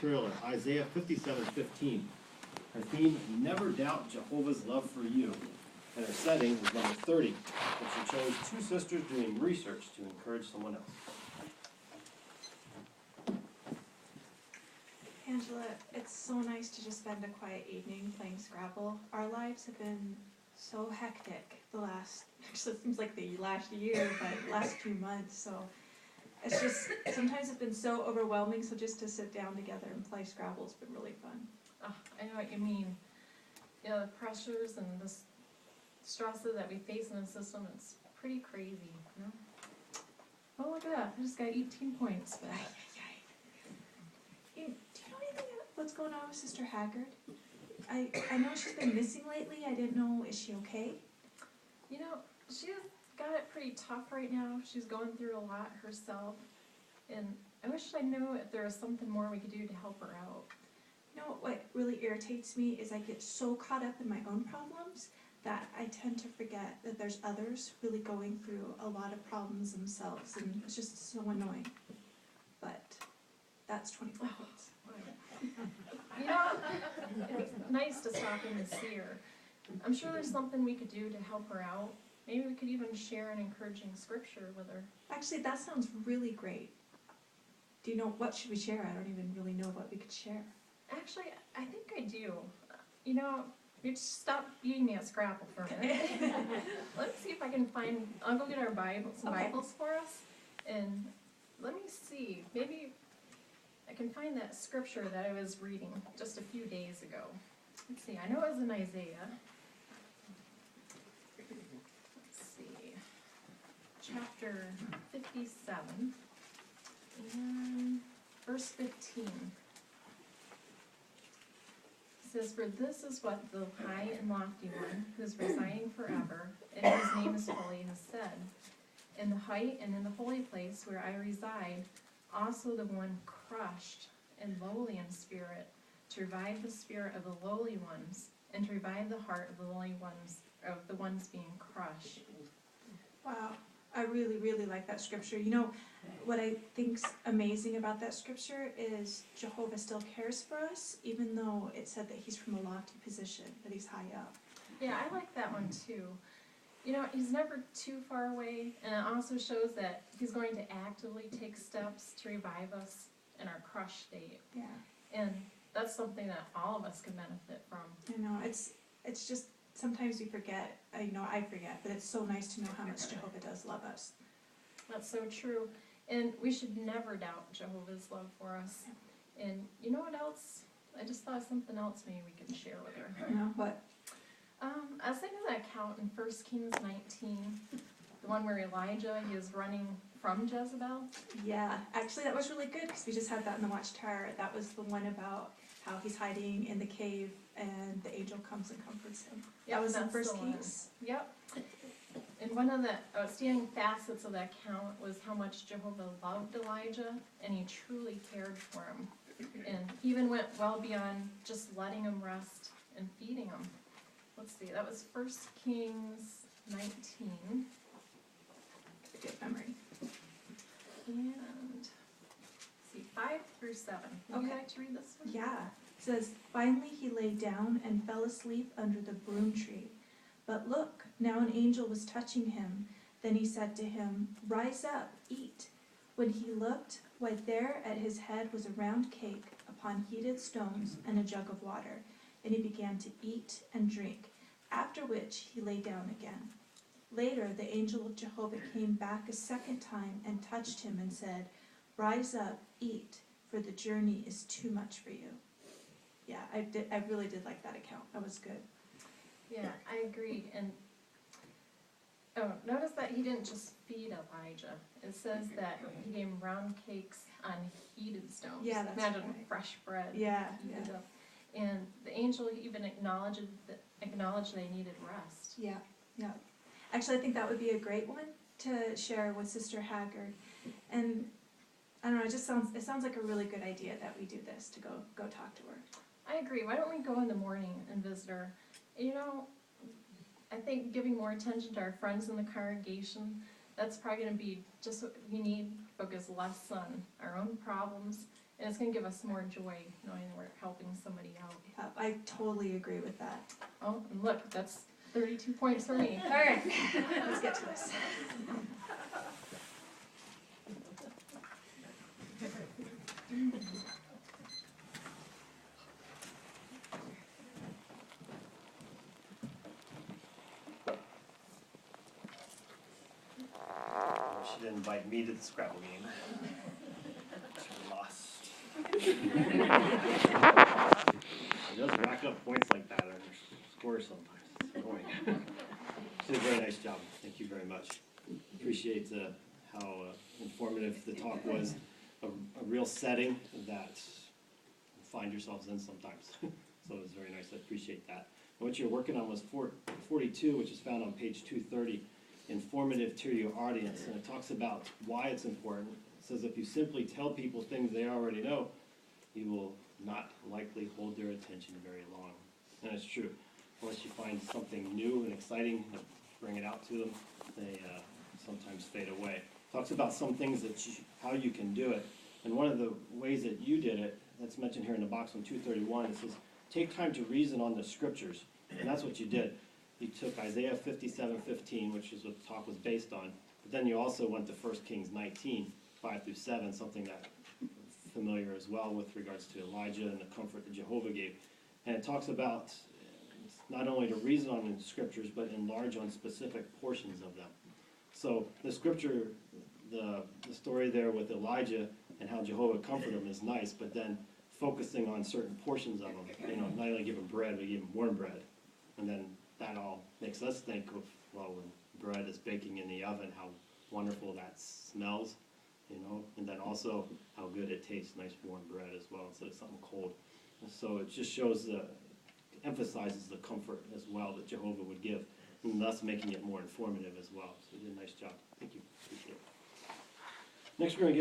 material are Isaiah 57:15. Our theme, Never Doubt Jehovah's Love for You. And our setting is number 30, which we chose two sisters doing research to encourage someone else. Angela, it's so nice to just spend a quiet evening playing Scrabble. Our lives have been so hectic actually it seems like the last year, but last few months, so it's just, sometimes it's been so overwhelming, so just to sit down together and play Scrabble has been really fun. Oh, I know what you mean. You know, the pressures and the stresses that we face in the system, it's pretty crazy, you know? Oh, look at that, I just got 18 points, but... Do you know anything about what's going on with Sister Haggard? I know she's been missing lately. I didn't know, is she okay? You know, she's got it pretty tough right now. She's going through a lot herself. And I wish I knew if there was something more we could do to help her out. You know what really irritates me is I get so caught up in my own problems that I tend to forget that there's others really going through a lot of problems themselves, and it's just so annoying. But that's 24 points. You know, it's nice to stop in and see her. I'm sure there's something we could do to help her out. Maybe we could even share an encouraging scripture with her. Actually, that sounds really great. Do you know, what should we share? I don't even really know what we could share. Actually, I think I do. You know, you just stop beating me at Scrabble for a minute. Let's see if I can find, I'll go get our Bible, some Okay. Bibles for us. And let me see, maybe I can find that scripture that I was reading just a few days ago. Let's see, I know it was in Isaiah. Let's see, chapter 57, and verse 15. It says, "For this is what the high and lofty one, who is residing forever, and whose name is holy, has said. In the height and in the holy place where I reside, also the one crushed and lowly in spirit, to revive the spirit of the lowly ones, and to revive the heart of the lowly ones, of the ones being crushed." Wow, I really, really like that scripture. You know, what I think's amazing about that scripture is Jehovah still cares for us, even though it said that he's from a lofty position, that he's high up. Yeah, I like that one too. You know, he's never too far away, and it also shows that he's going to actively take steps to revive us in our crushed state. Yeah, And that's something that all of us can benefit from. I know, it's just, sometimes we forget, I forget, but it's so nice to know how much Jehovah does love us. That's so true. And we should never doubt Jehovah's love for us. And you know what else? I just thought of something else maybe we could share with her. You know, but I was thinking of that account in 1 Kings 19, the one where Elijah, he is running from Jezebel. yeah, actually that was really good because we just had that in the Watchtower. That was the one about how he's hiding in the cave and the angel comes and comforts him. Yep, That was in that's 1 the one. Kings. Yep. And one of the outstanding facets of that account was how much Jehovah loved Elijah, and he truly cared for him. And he even went well beyond just letting him rest and feeding him. Let's see, that was 1 Kings 19. Good memory. And, let's see, 5 through 7. Would you Okay. like to read this one? Yeah, it says, "Finally he lay down and fell asleep under the broom tree. But look, now an angel was touching him. Then he said to him, 'Rise up, eat.' When he looked, why there at his head was a round cake upon heated stones and a jug of water. And he began to eat and drink, after which he lay down again. Later the angel of Jehovah came back a second time and touched him and said, 'Rise up, eat, for the journey is too much for you.'" Yeah, I really did like that account. That was good. Yeah, I agree. And notice that he didn't just feed Elijah. It says that he gave him round cakes on heated stones. Yeah, that's Imagine right. fresh bread. Yeah, heated yeah. up. And the angel even acknowledged they needed rest. Yeah, yeah. Actually, I think that would be a great one to share with Sister Haggard. And I don't know, it sounds like a really good idea that we do this, to go talk to her. I agree. Why don't we go in the morning and visit her? You know, I think giving more attention to our friends in the congregation, that's probably going to be just what we need. Focus less on our own problems And it's gonna give us more joy knowing that we're helping somebody out. I totally agree with that. Oh, and look, that's 32 points for me. All right, let's get to this. She didn't invite me to the Scrabble game. She lost. She does rack up points like that on her scores sometimes. It's annoying. She did a very nice job. Thank you very much. Appreciate how informative the talk was. A real setting that you find yourselves in sometimes. So it was very nice. I appreciate that. And what you're working on was 42, which is found on page 230. Informative to your audience, and it talks about why it's important. It says if you simply tell people things they already know, you will not likely hold their attention very long. And it's true. Unless you find something new and exciting, bring it out to them, they sometimes fade away. It talks about some things that how you can do it. And one of the ways that you did it, that's mentioned here in the box on 231, it says, take time to reason on the scriptures. And that's what you did. You took Isaiah 57:15, which is what the talk was based on, but then you also went to 1 Kings 19, 5-7, something that familiar as well with regards to Elijah and the comfort that Jehovah gave. And it talks about not only to reason on the scriptures, but enlarge on specific portions of them. So the scripture, the story there with Elijah and how Jehovah comforted him is nice, but then focusing on certain portions of them, not only give him bread, but give him warm bread. And then that all makes us think of, well, when bread is baking in the oven, how wonderful that smells, and then also how good it tastes, nice warm bread as well, instead of something cold. And so it just shows, emphasizes the comfort as well that Jehovah would give, and thus making it more informative as well. So you did a nice job. Thank you. Appreciate it. Next we're going to get